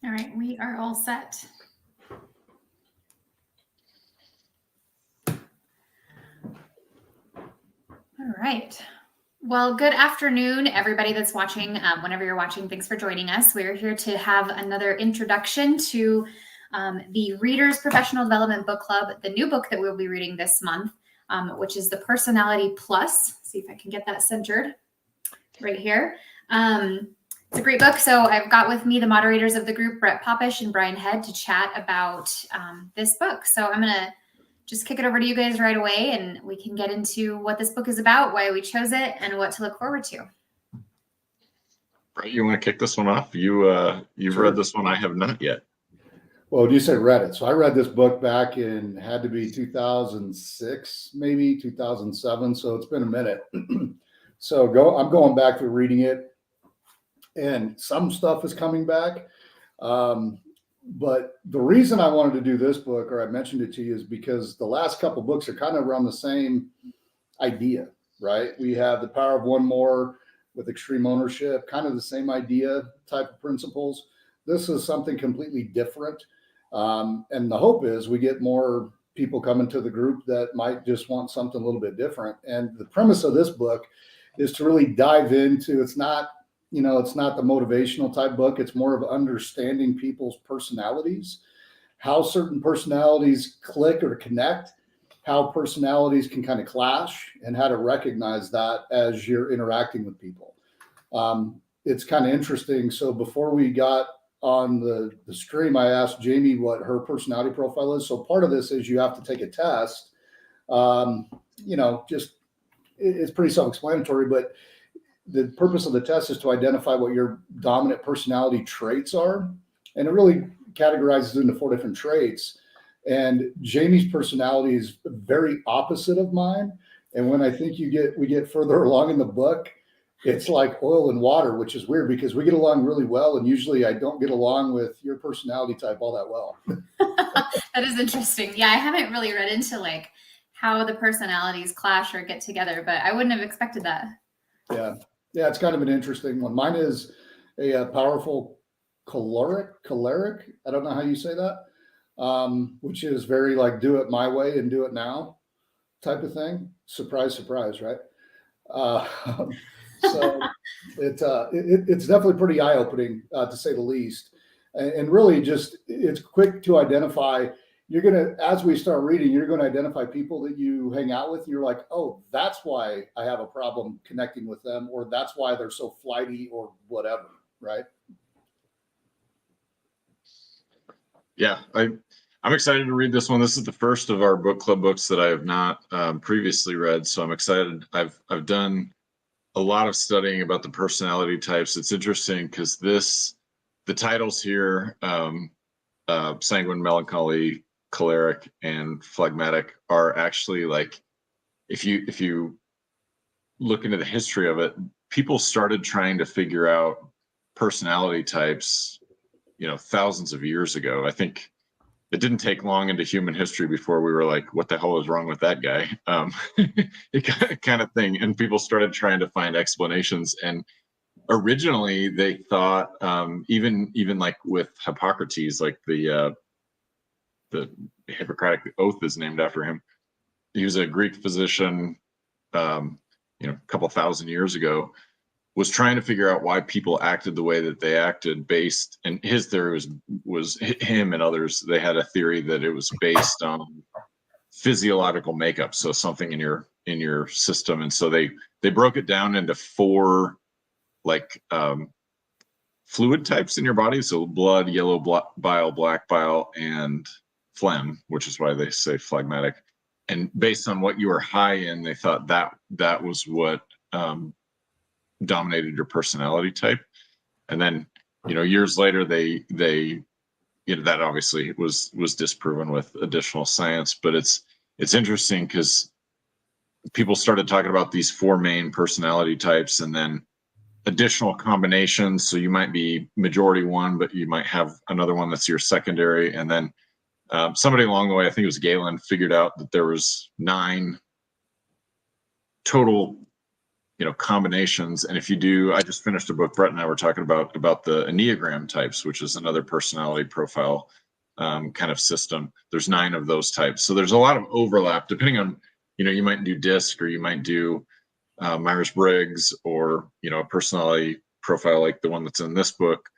All right, we are all set. All right. Well, good afternoon, everybody that's watching. Whenever you're watching, thanks for joining us. We're here to have another introduction to the Readers Professional Development Book Club, the new book that we'll be reading this month, which is The Personality Plus. See if I can get that centered right here. It's a great book. So I've got with me the moderators of the group, Brett Popish and Bryan Head, to chat about this book. So I'm going to just kick it over to you guys right away, and we can get into what this book is about, why we chose it, and what to look forward to. Brett, you want to kick this one off? You've Sure. read this one. I have not yet. Well, you said read it. So I read this book back in, had to be 2006, maybe 2007. So it's been a minute. I'm going back through reading it, and some stuff is coming back. But the reason I wanted to do this book, or I mentioned it to you, is because the last couple books are kind of around the same idea, right? We have The Power of One More with Extreme Ownership, kind of the same idea, type of principles. This is something completely different. And the hope is we get more people coming to the group that might just want something a little bit different. And the premise of this book is to really dive into, it's not the motivational type book. It's more of understanding people's personalities, how certain personalities click or connect, how personalities can kind of clash, and how to recognize that as you're interacting with people. It's kind of interesting. So before we got on the stream, I asked Jamie what her personality profile is. So part of this is you have to take a test. It's pretty self-explanatory, but the purpose of the test is to identify what your dominant personality traits are. And it really categorizes into 4 different traits. And Jamie's personality is very opposite of mine. And when I think we get further along in the book, it's like oil and water, which is weird because we get along really well. And usually I don't get along with your personality type all that well. That is interesting. Yeah, I haven't really read into like how the personalities clash or get together, but I wouldn't have expected that. Yeah, it's kind of an interesting one. Mine is a powerful choleric. I don't know how you say that, which is very like do it my way and do it now type of thing. Surprise, surprise, right? So it's definitely pretty eye-opening to say the least. And really just it's quick to identify. As we start reading, you're going to identify people that you hang out with. You're like, oh, that's why I have a problem connecting with them, or that's why they're so flighty or whatever, right? Yeah, I'm excited to read this one. This is the first of our book club books that I have not previously read, so I'm excited. I've done a lot of studying about the personality types. It's interesting because the titles here, sanguine, melancholy, choleric, and phlegmatic, are actually like, if you look into the history of it, people started trying to figure out personality types, thousands of years ago. I think it didn't take long into human history before we were like, what the hell is wrong with that guy? It kind of thing. And people started trying to find explanations. And originally they thought, even like with Hippocrates, like the Hippocratic Oath is named after him. He was a Greek physician, a couple thousand years ago, was trying to figure out why people acted the way that they acted and his theory was him and others. They had a theory that it was based on physiological makeup. So something in your system. And so they broke it down into 4 like, fluid types in your body. So blood, yellow bile, black bile, and phlegm, which is why they say phlegmatic. And based on what you were high in, they thought that was what dominated your personality type. And then years later they that obviously was disproven with additional science. But it's interesting because people started talking about these 4 main personality types and then additional combinations. So you might be majority one, but you might have another one that's your secondary. And then somebody along the way, I think it was Galen, figured out that there was 9 total combinations. And if you do, I just finished a book, Brett and I were talking about the Enneagram types, which is another personality profile kind of system. There's 9 of those types. So there's a lot of overlap depending on, you might do DISC, or you might do Myers-Briggs, or, a personality profile like the one that's in this book.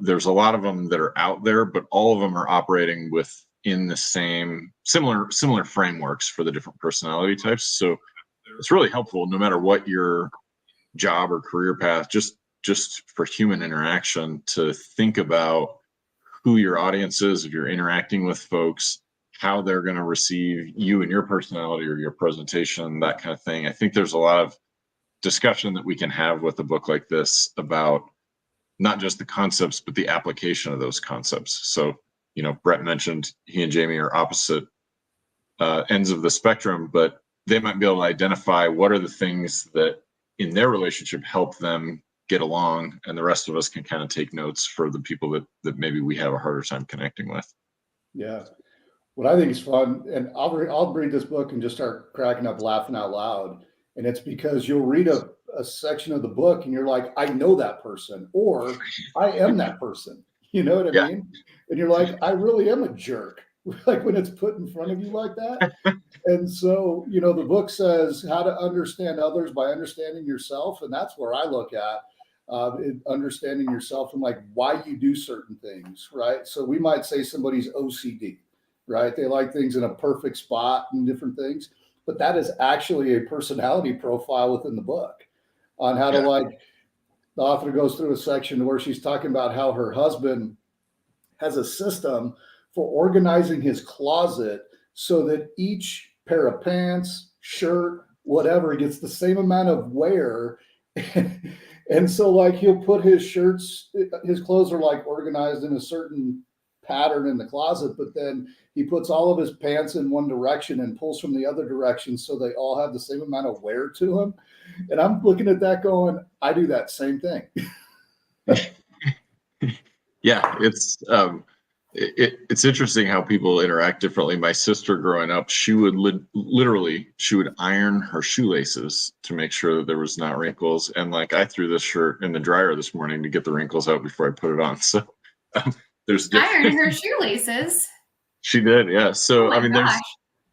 There's a lot of them that are out there, but all of them are operating within the same similar frameworks for the different personality types. So it's really helpful no matter what your job or career path, just for human interaction, to think about who your audience is, if you're interacting with folks, how they're going to receive you and your personality or your presentation, that kind of thing. I think there's a lot of discussion that we can have with a book like this about not just the concepts, but the application of those concepts. So, Brett mentioned he and Jamie are opposite ends of the spectrum, but they might be able to identify what are the things that in their relationship help them get along, and the rest of us can kind of take notes for the people that maybe we have a harder time connecting with. Yeah. What I think is fun, and I'll read this book and just start cracking up, laughing out loud. And it's because you'll read a section of the book and you're like, I know that person, or I am that person. You know what I mean? And you're like, I really am a jerk. Like when it's put in front of you like that. And so, the book says how to understand others by understanding yourself. And that's where I look at understanding yourself and like why you do certain things, right? So we might say somebody's OCD, right? They like things in a perfect spot and different things, but that is actually a personality profile within the book on how to like, the author goes through a section where she's talking about how her husband has a system for organizing his closet so that each pair of pants, shirt, whatever, gets the same amount of wear. And so like he'll put his clothes are like organized in a certain pattern in the closet, but then he puts all of his pants in one direction and pulls from the other direction so they all have the same amount of wear to them. And I'm looking at that going, I do that same thing. Yeah, it's interesting how people interact differently. My sister growing up, she would literally iron her shoelaces to make sure that there was not wrinkles. And like I threw this shirt in the dryer this morning to get the wrinkles out before I put it on. So there's iron her shoelaces. She did, yeah. So I mean, gosh.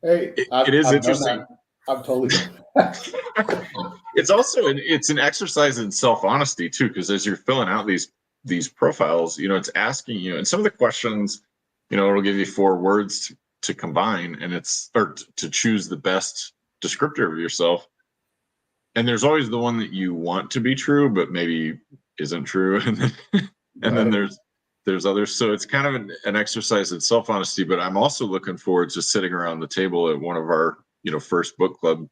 it is interesting. I've totally done that. It's also it's an exercise in self-honesty too, because as you're filling out these profiles, it's asking you, and some of the questions, it'll give you 4 words to combine, and or to choose the best descriptor of yourself. And there's always the one that you want to be true, but maybe isn't true. And then there's others. So it's kind of an exercise in self-honesty, but I'm also looking forward to sitting around the table at one of our, first book club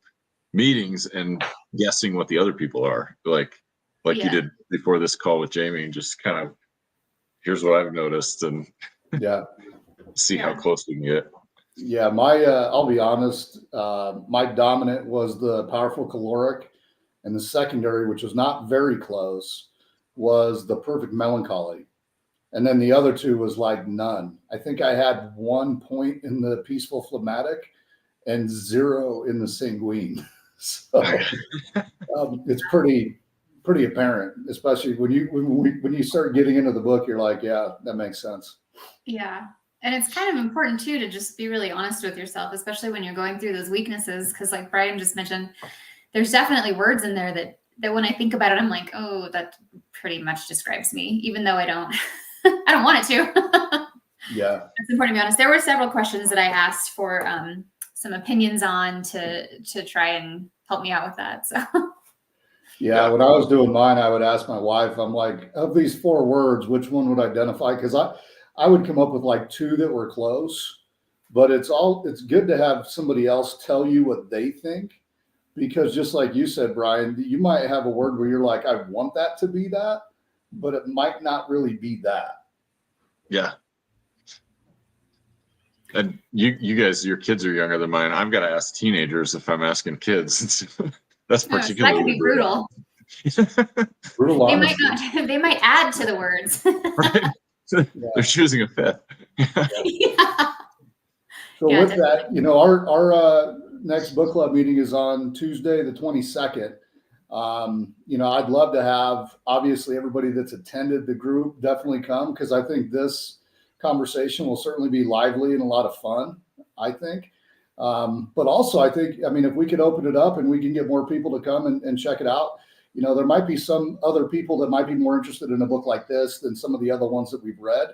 meetings and guessing what the other people are like you did before this call with Jamie, and just kind of, here's what I've noticed, and see how close we can get. Yeah. I'll be honest. My dominant was the powerful caloric, and the secondary, which was not very close, was the perfect melancholy. And then the other 2 was like none. I think I had 1 point in the peaceful phlegmatic and 0 in the sanguine. So it's pretty apparent, especially when you start getting into the book, you're like, yeah, that makes sense. Yeah. And it's kind of important too, to just be really honest with yourself, especially when you're going through those weaknesses. Cause like Bryan just mentioned, there's definitely words in there that when I think about it, I'm like, oh, that pretty much describes me, even though I don't want it to. Yeah. It's important to be honest. There were several questions that I asked for some opinions on to try and help me out with that. So yeah, when I was doing mine, I would ask my wife, I'm like, of these 4 words, which one would identify? Because I would come up with like 2 that were close, but it's good to have somebody else tell you what they think, because just like you said, Bryan, you might have a word where you're like, I want that to be that, but it might not really be that. Yeah. And you guys, your kids are younger than mine. I've got to ask teenagers if I'm asking kids. That's particularly that could be brutal. Brutal. They might add to the words. Right? Yeah. They're choosing a 5th. Yeah. So with that, our next book club meeting is on Tuesday, the 22nd. I'd love to have, obviously, everybody that's attended the group definitely come, because I think this conversation will certainly be lively and a lot of fun, I think. But also, I think, if we could open it up and we can get more people to come and check it out, there might be some other people that might be more interested in a book like this than some of the other ones that we've read.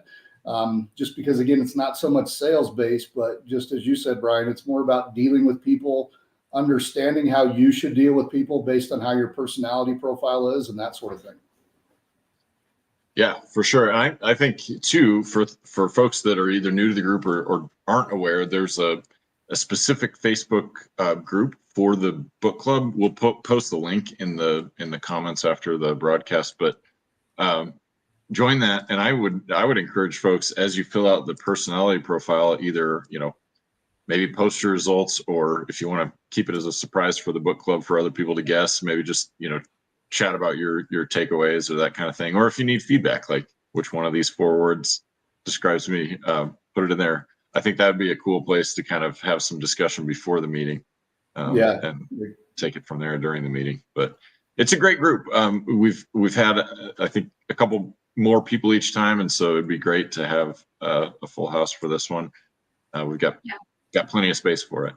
Just because, again, it's not so much sales based, but just as you said, Bryan, it's more about dealing with people, understanding how you should deal with people based on how your personality profile is and that sort of thing. Yeah, for sure. I think too, for folks that are either new to the group or aren't aware, there's a specific Facebook group for the book club. We'll post the link in the comments after the broadcast, but join that. And I would encourage folks, as you fill out the personality profile, either, maybe post your results, or if you want to keep it as a surprise for the book club for other people to guess, maybe just, chat about your takeaways or that kind of thing. Or if you need feedback, like which one of these 4 words describes me, put it in there. I think that'd be a cool place to kind of have some discussion before the meeting, and take it from there during the meeting. But it's a great group. We've had, I think, a couple more people each time, and so it'd be great to have a full house for this one. We've got plenty of space for it.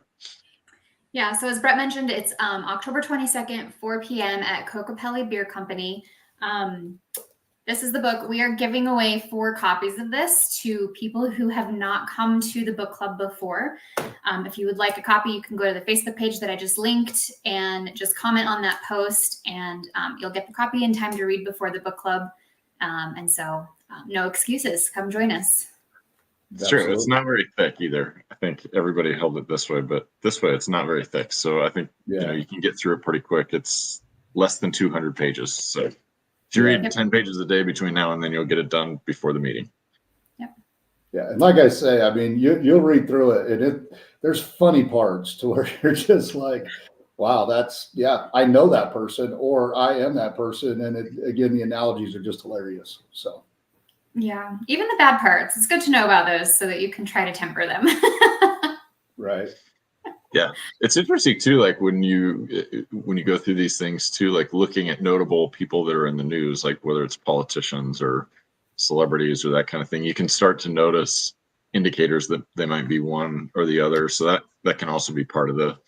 Yeah, so as Brett mentioned, it's October 22nd, 4 p.m. at Cocopelli Beer Company. This is the book. We are giving away 4 copies of this to people who have not come to the book club before. If you would like a copy, you can go to the Facebook page that I just linked and just comment on that post, and you'll get the copy in time to read before the book club. And so no excuses. Come join us. It's true. It's not very thick either. I think everybody held it this way, but this way it's not very thick. So I think you can get through it pretty quick. It's less than 200 pages. So if you read 10 pages a day between now and then, you'll get it done before the meeting. Yep. Yeah, and like I say, you'll read through it, and there's funny parts to where you're just like, wow, I know that person, or I am that person, and again, the analogies are just hilarious. So. Yeah, even the bad parts. It's good to know about those so that you can try to temper them. Right. Yeah, it's interesting too. Like when you go through these things too, like looking at notable people that are in the news, like whether it's politicians or celebrities or that kind of thing, you can start to notice indicators that they might be one or the other. So that can also be part of the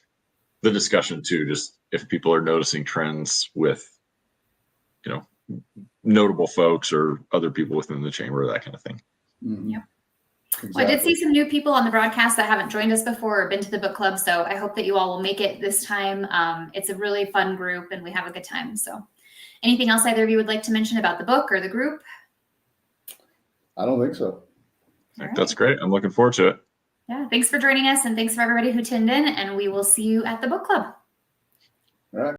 discussion too. Just if people are noticing trends with, notable folks or other people within the chamber, that kind of thing. Mm-hmm. Yep. Exactly. Well, I did see some new people on the broadcast that haven't joined us before or been to the book club. So I hope that you all will make it this time. It's a really fun group and we have a good time. So anything else either of you would like to mention about the book or the group? I don't think so. Right. That's great. I'm looking forward to it. Yeah. Thanks for joining us, and thanks for everybody who tuned in, and we will see you at the book club.